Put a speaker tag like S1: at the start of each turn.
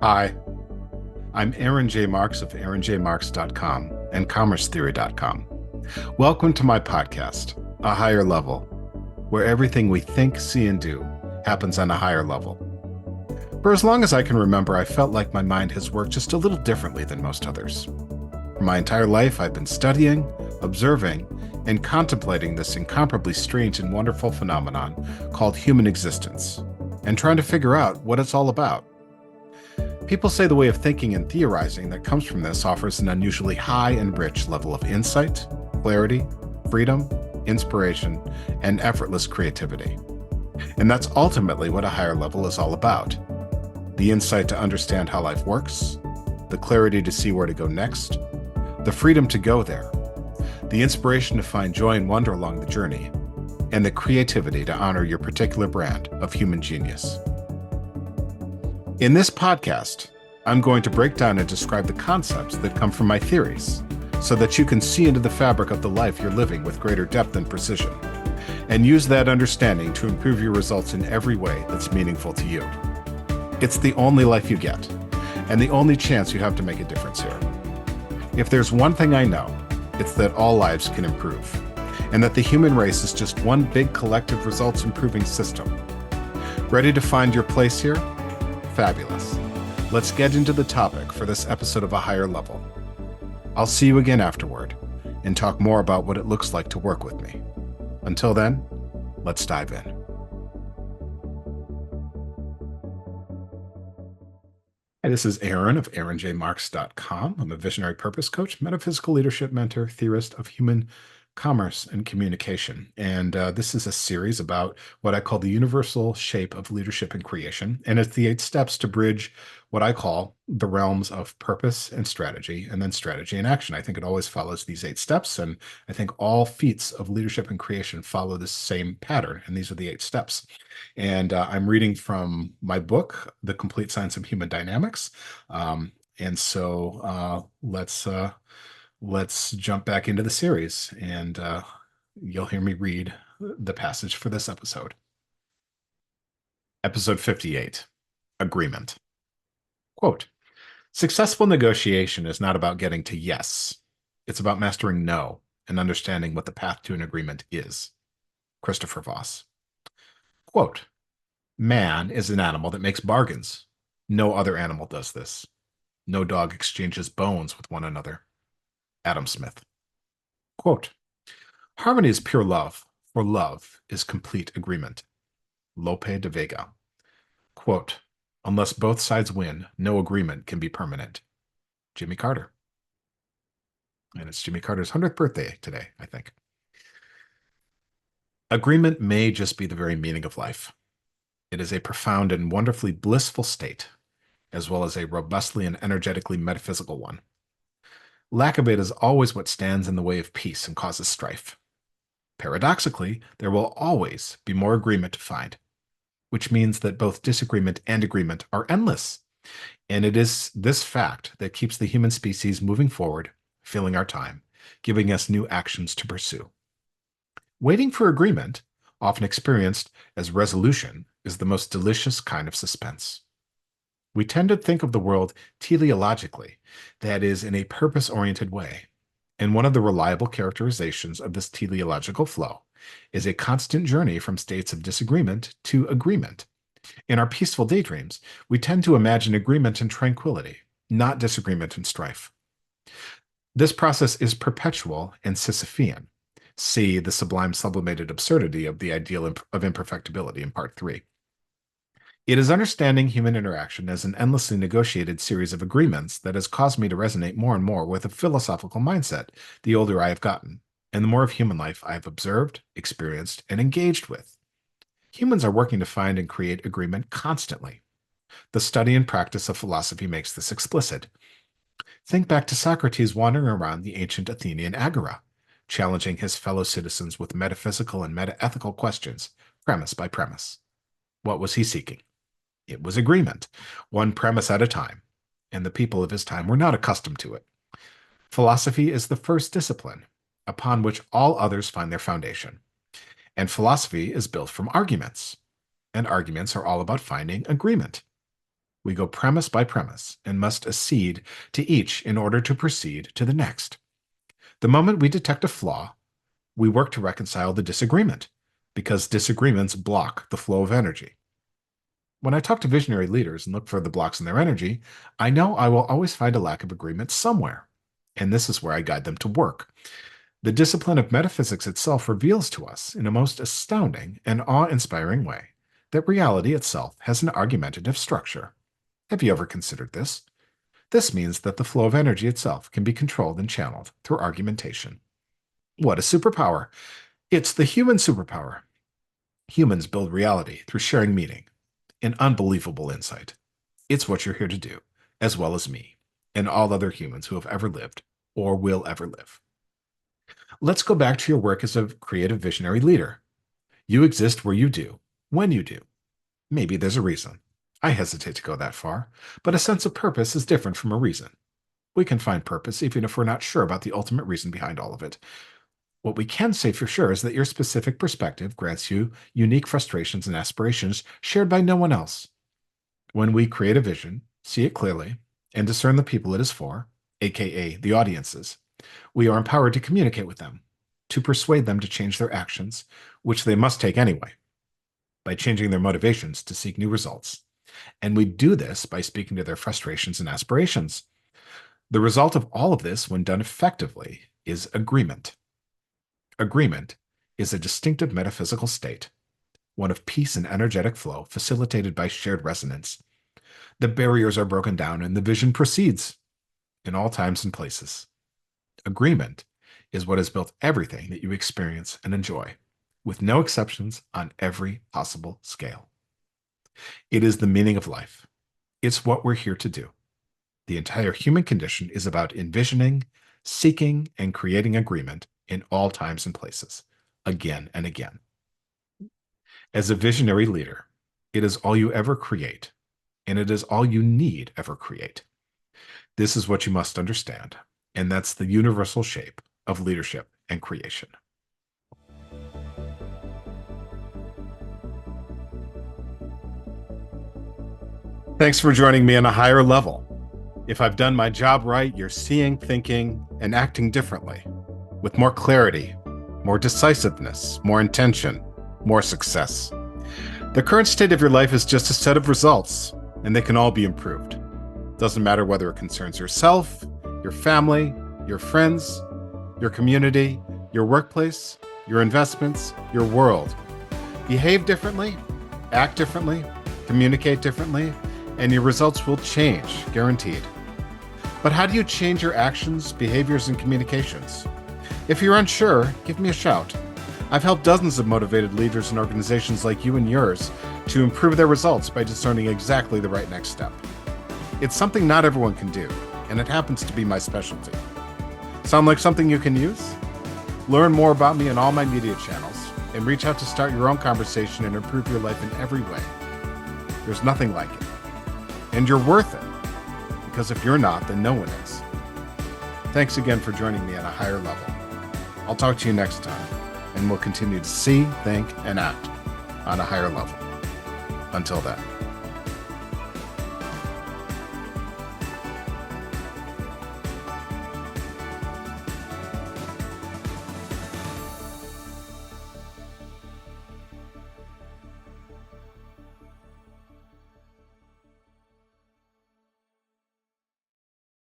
S1: Hi, I'm Aaron J. Marks of aaronjmarks.com and commercetheory.com. Welcome to my podcast, A Higher Level, where everything we think, see, and do happens on a higher level. For as long as I can remember, I felt like my mind has worked just a little differently than most others. For my entire life, I've been studying, observing, and contemplating this incomparably strange and wonderful phenomenon called human existence, and trying to figure out what it's all about. People say the way of thinking and theorizing that comes from this offers an unusually high and rich level of insight, clarity, freedom, inspiration, and effortless creativity. And that's ultimately what a higher level is all about. The insight to understand how life works, the clarity to see where to go next, the freedom to go there, the inspiration to find joy and wonder along the journey, and the creativity to honor your particular brand of human genius. In this podcast, I'm going to break down and describe the concepts that come from my theories so that you can see into the fabric of the life you're living with greater depth and precision, and use that understanding to improve your results in every way that's meaningful to you. It's the only life you get, and the only chance you have to make a difference here. If there's one thing I know, it's that all lives can improve, and that the human race is just one big collective results improving system. Ready to find your place here? Fabulous. Let's get into the topic for this episode of A Higher Level. I'll see you again afterward and talk more about what it looks like to work with me. Until then, let's dive in. Hi, this is Aaron of aaronjmarks.com. I'm a visionary purpose coach, metaphysical leadership mentor, theorist of human commerce and communication. And this is a series about what I call the universal shape of leadership and creation. And it's the 8 steps to bridge what I call the realms of purpose and strategy, and then strategy and action. I think it always follows these 8 steps. And I think all feats of leadership and creation follow this same pattern. And these are the 8 steps. And I'm reading from my book, The Complete Science of Human Dynamics. Let's jump back into the series, and you'll hear me read the passage for this episode. Episode 58, Agreement. Quote, successful negotiation is not about getting to yes. It's about mastering no and understanding what the path to an agreement is. Christopher Voss. Quote, man is an animal that makes bargains. No other animal does this. No dog exchanges bones with one another. Adam Smith. Quote, harmony is pure love, for love is complete agreement. Lope de Vega. Quote, unless both sides win, no agreement can be permanent. Jimmy Carter. And it's Jimmy Carter's 100th birthday today, I think. Agreement may just be the very meaning of life. It is a profound and wonderfully blissful state, as well as a robustly and energetically metaphysical one. Lack of it is always what stands in the way of peace and causes strife. Paradoxically, there will always be more agreement to find, which means that both disagreement and agreement are endless. And it is this fact that keeps the human species moving forward, filling our time, giving us new actions to pursue. Waiting for agreement, often experienced as resolution, is the most delicious kind of suspense. We tend to think of the world teleologically, that is, in a purpose-oriented way. And one of the reliable characterizations of this teleological flow is a constant journey from states of disagreement to agreement. In our peaceful daydreams, we tend to imagine agreement and tranquility, not disagreement and strife. This process is perpetual and Sisyphean. See the sublime sublimated absurdity of the ideal of imperfectibility in part 3. It is understanding human interaction as an endlessly negotiated series of agreements that has caused me to resonate more and more with a philosophical mindset the older I have gotten, and the more of human life I have observed, experienced, and engaged with. Humans are working to find and create agreement constantly. The study and practice of philosophy makes this explicit. Think back to Socrates wandering around the ancient Athenian agora, challenging his fellow citizens with metaphysical and metaethical questions, premise by premise. What was he seeking? It was agreement, one premise at a time, and the people of his time were not accustomed to it. Philosophy is the first discipline, upon which all others find their foundation. And philosophy is built from arguments, and arguments are all about finding agreement. We go premise by premise and must accede to each in order to proceed to the next. The moment we detect a flaw, we work to reconcile the disagreement, because disagreements block the flow of energy. When I talk to visionary leaders and look for the blocks in their energy, I know I will always find a lack of agreement somewhere, and this is where I guide them to work. The discipline of metaphysics itself reveals to us in a most astounding and awe-inspiring way that reality itself has an argumentative structure. Have you ever considered this? This means that the flow of energy itself can be controlled and channeled through argumentation. What a superpower! It's the human superpower. Humans build reality through sharing meaning. An unbelievable insight. It's what you're here to do, as well as me, and all other humans who have ever lived or will ever live. Let's go back to your work as a creative visionary leader. You exist where you do, when you do. Maybe there's a reason. I hesitate to go that far, but a sense of purpose is different from a reason. We can find purpose even if we're not sure about the ultimate reason behind all of it. What we can say for sure is that your specific perspective grants you unique frustrations and aspirations shared by no one else. When we create a vision, see it clearly, and discern the people it is for, aka the audiences, we are empowered to communicate with them, to persuade them to change their actions, which they must take anyway, by changing their motivations to seek new results. And we do this by speaking to their frustrations and aspirations. The result of all of this, when done effectively, is agreement. Agreement is a distinctive metaphysical state, one of peace and energetic flow facilitated by shared resonance. The barriers are broken down and the vision proceeds in all times and places. Agreement is what has built everything that you experience and enjoy, with no exceptions on every possible scale. It is the meaning of life. It's what we're here to do. The entire human condition is about envisioning, seeking, and creating agreement in all times and places, again and again. As a visionary leader, it is all you ever create, and it is all you need ever create. This is what you must understand, and that's the universal shape of leadership and creation. Thanks for joining me on a higher level. If I've done my job right, you're seeing, thinking, and acting differently, with more clarity, more decisiveness, more intention, more success. The current state of your life is just a set of results, and they can all be improved. Doesn't matter whether it concerns yourself, your family, your friends, your community, your workplace, your investments, your world. Behave differently, act differently, communicate differently, and your results will change, guaranteed. But how do you change your actions, behaviors, and communications? If you're unsure, give me a shout. I've helped dozens of motivated leaders and organizations like you and yours to improve their results by discerning exactly the right next step. It's something not everyone can do, and it happens to be my specialty. Sound like something you can use? Learn more about me on all my media channels, and reach out to start your own conversation and improve your life in every way. There's nothing like it. And you're worth it, because if you're not, then no one is. Thanks again for joining me at a higher level. I'll talk to you next time, and we'll continue to see, think, and act on a higher level. Until then.